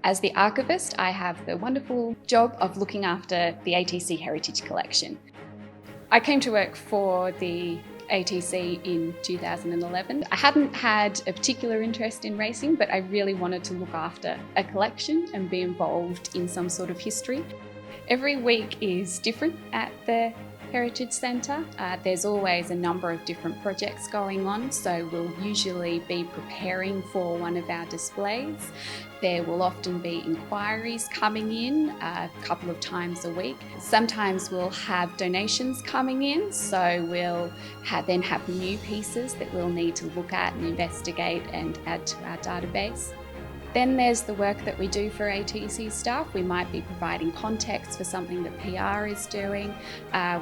As the archivist, I have the wonderful job of looking after the ATC Heritage Collection. I came to work for the ATC in 2011. I hadn't had a particular interest in racing, but I really wanted to look after a collection and be involved in some sort of history. Every week is different at the Heritage Centre. There's always a number of different projects going on, so we'll usually be preparing for one of our displays. There will often be inquiries coming in a couple of times a week. Sometimes we'll have donations coming in, so we'll then have new pieces that we'll need to look at and investigate and add to our database. Then there's the work that we do for ATC staff. We might be providing context for something that PR is doing.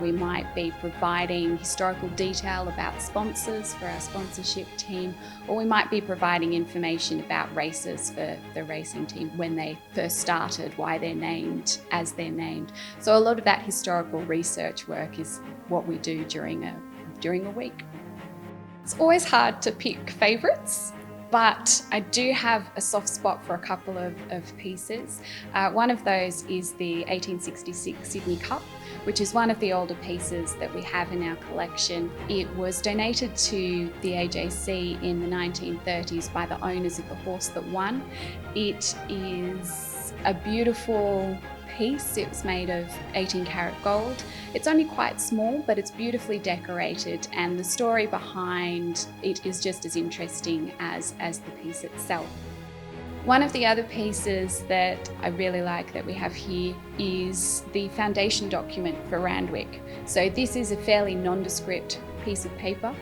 We might be providing historical detail about sponsors for our sponsorship team, or we might be providing information about races for the racing team, when they first started, why they're named as they're named. So a lot of that historical research work is what we do during a week. It's always hard to pick favourites, but I do have a soft spot for a couple of pieces. One of those is the 1866 Sydney Cup, which is one of the older pieces that we have in our collection. It was donated to the AJC in the 1930s by the owners of the horse that won. It is a beautiful piece. It was made of 18 karat gold. It's only quite small, but it's beautifully decorated, and the story behind it is just as interesting as the piece itself. One of the other pieces that I really like that we have here is the foundation document for Randwick. So this is a fairly nondescript piece of paper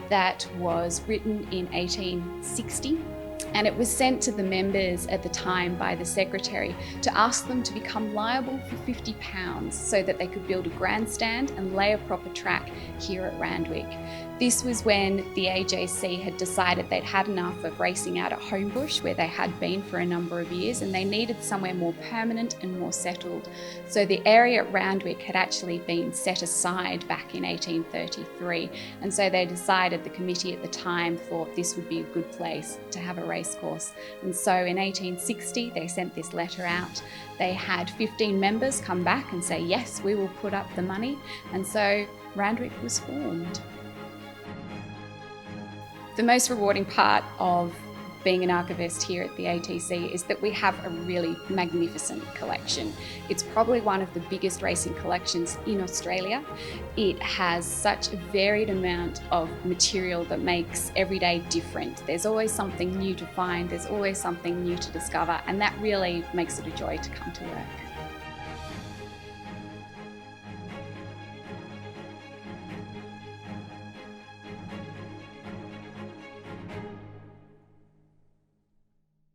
that was written in 1860. And it was sent to the members at the time by the secretary to ask them to become liable for £50 so that they could build a grandstand and lay a proper track here at Randwick. This was when the AJC had decided they'd had enough of racing out at Homebush, where they had been for a number of years, and they needed somewhere more permanent and more settled. So the area at Randwick had actually been set aside back in 1833, and so they decided, the committee at the time thought this would be a good place to have a racecourse. And so in 1860 they sent this letter out. They had 15 members come back and say, yes, we will put up the money, and so Randwick was formed. The most rewarding part of being an archivist here at the ATC is that we have a really magnificent collection. It's probably one of the biggest racing collections in Australia. It has such a varied amount of material that makes every day different. There's always something new to find, there's always something new to discover, and that really makes it a joy to come to work.